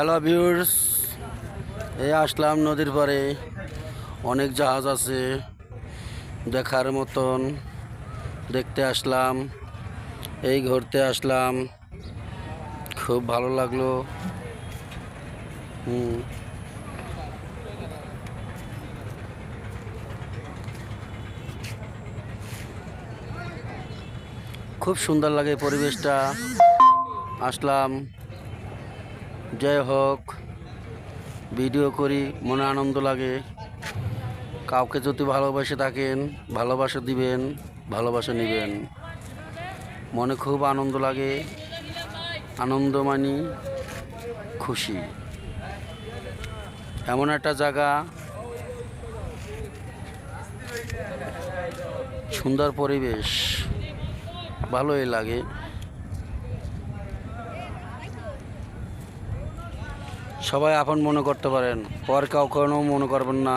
Hello viewers, এই আসলাম নদীর পাড়ে। অনেক জাহাজ আছে দেখার মতন, দেখতে আসলাম, এই ঘুরতে আসলাম, খুব ভালো লাগলো। খুব সুন্দর লাগে পরিবেশটা। আসলাম, যাই হোক, ভিডিও করি, মনে আনন্দ লাগে। কাউকে যদি ভালোবাসে থাকেন, ভালোবাসা দিবেন, ভালোবাসা নেবেন। মনে খুব আনন্দ লাগে, আনন্দ মানি খুশি। এমন একটা জায়গা, সুন্দর পরিবেশ, ভালোই লাগে। সবাই আপন মনে করতে পারেন, পর কখনো মনে করবেন না।